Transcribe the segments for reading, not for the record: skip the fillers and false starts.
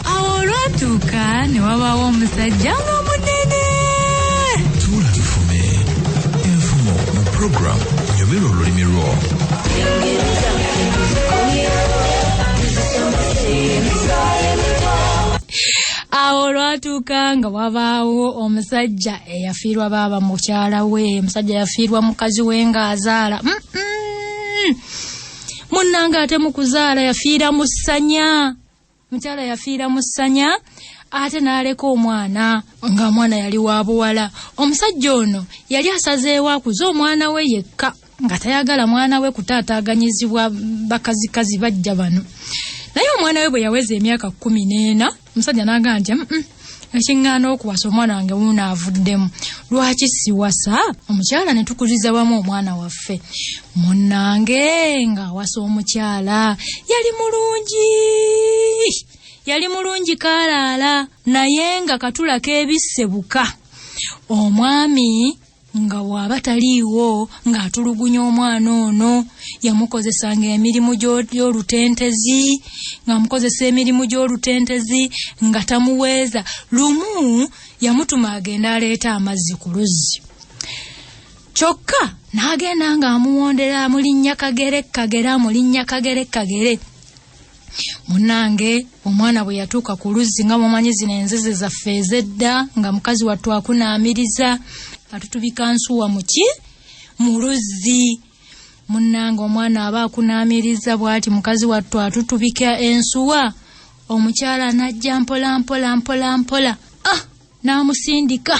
Awo olwatuuka ne wabaawo omusajja nga munene. Tuula tufume enfumo mu program Onyumirwe olulimi lwo. Awo olwatuuka nga wabaawo omusajja eyafiirwa baaba mukyala we. Omusajja yafiirwa mukazi we ng'azaala. Munnanga ate mu kuzaala yafiira mu ssanya. Mukyala yafiira mu ssanya ate n'aleka omwana nga omwana yali wa buwala. Omusajja ono yali asazeewo akuza omwana we yekka nga tayagala mwana we kutaataaganyizibwa bakazikazi bajja bano. Naye omwana we bwe yaweza emyaka 14, omusajja n'agamba nti ekiŋŋaana okuwasa omwana wange wuuno avuddemu. Lwaki siwasa omukyala ne tukuliza wamu omwana waffe? Munnange ng'awasa omukyala yali mulungi kaalaala, naye nga katula keebissebuka. Omwami nga bw'aba taliiwo ng'atulugunya omwana ono, yamukozesanga emirimu gy'olutentezi, nga tamuweeza. Lumu yamutuma agenda aleeta amazzi ku luzzi, kyokka n'agenda ng'amuwondera amulinnya kagere. Munnange omwana bwe yatuuka ku luzzi, nga mumanyi zino enzizi zaffe ez'edda nga mukazi wattu akunaamiriza, atutubika nsuwa mu luzzi. Munnange omwana aba akunaamiriza bw'ati, mukazi wattu atutubika ensuwa. Omukyala n'ajja mpola n'amusindika.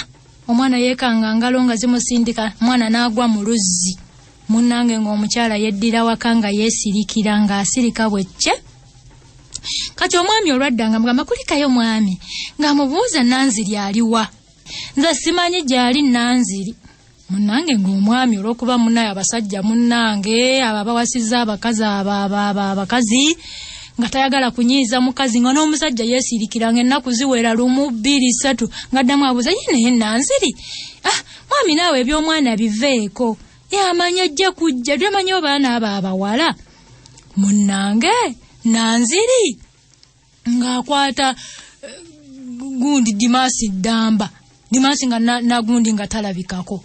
Omwana yeekanga ngalo nga zimusindika, omwana n'agwa mu luzzi. Munnange ng'omukyala yeddira waka nga yeesirikira, ng'asirika bwecce. Kati omwami olwadda nga mugamba kulikayo mwami, ng'amubuuza Nanziri aliwa. Nze simanyi gyali Nanziri. Munnange ng'omwami olw'okuba munnaye abasajja munnange abawasizza abakazi nga tayagala kunyiiza mukazi, nga n'omusajja yeesirikira ng'ennaku ziwera 1, 2, 3 ng'addamu abuuza naye Nanziri, mwami naawe eby'omwana biveeko, yamanya ajja kujja, temanyi obaana abo abawala. Munnange Nanziri ng'akwata gundi Dimasi ddamba, Dimasi nga nagundi nga talabikako.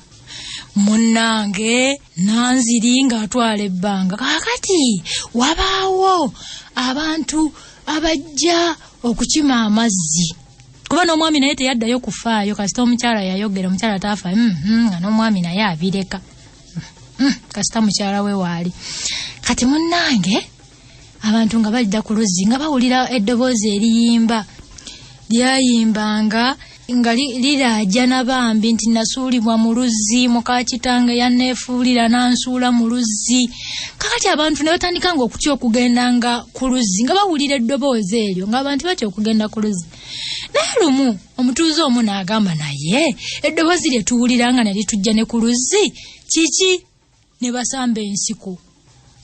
Munnange Nanziri ng'atwala ebbanga. Kaakati wabaawo abantu abajja okukima amazzi, kuba n'omwami naye teyaddayo kufaayo kasita omukyala yayogera. Omukyala taafa nga n'omwami naye abireka kasita mukyala we waali. Kati munnange abantu nga balidda ku luzzi nga bawulira eddoboozi eriyimba, lyayimbanga nga lirajja nabambi nti nasuulibwa mu luzzi, muka kitange yanneefuulira nansuula mu luzzi. Kakati abantu ne batandika nga okutya okugendanga ku luzzi nga bawulira eddoboozi eryo, ng'abantu batya okugenda ku luzzi. Naye lumu omutuuze omu n'agamba, naye eddoboozi lye tuwulira nga ne litujja ne ku luzzi kiki? Ne basamba ensiko,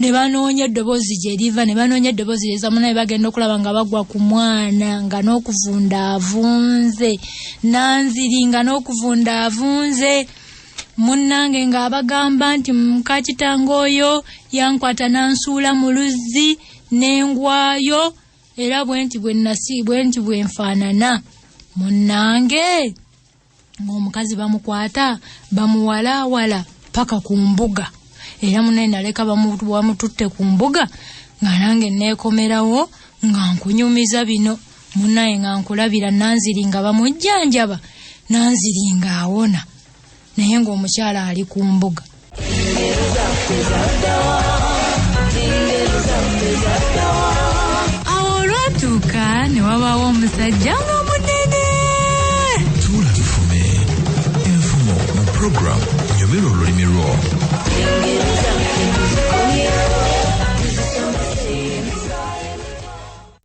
ne banoonya eddoboozi gye liva, ne banoonya eddoboozi lye zamu, naye bagenda okulaba nga bagwa ku mwana nga n'okuvunda avunze. Nanziri nga n'okuvunda avunze. Munnange ng'abagamba nti muka kitange oyo yankwata nansuula mu luzzi n'engwayo, era bwenti bwe nfaanana. Munnange ng'omukazi bamukwata bamuwalaawala paka ku mbuga, era munne naleka bamututte ku mbuga nga nange neekomerawo nga nkunyumiza bino. Munnaye nga nkulabira Nanziri nga bamujjanjaba, Nanziri ng'awona, naye ng'omukyala ali ku mbuga. Awo olwatuuka ne wabaawo omusajja nga munene. Tuula tufume enfumo mu program Onyumirwe olulimi lwo.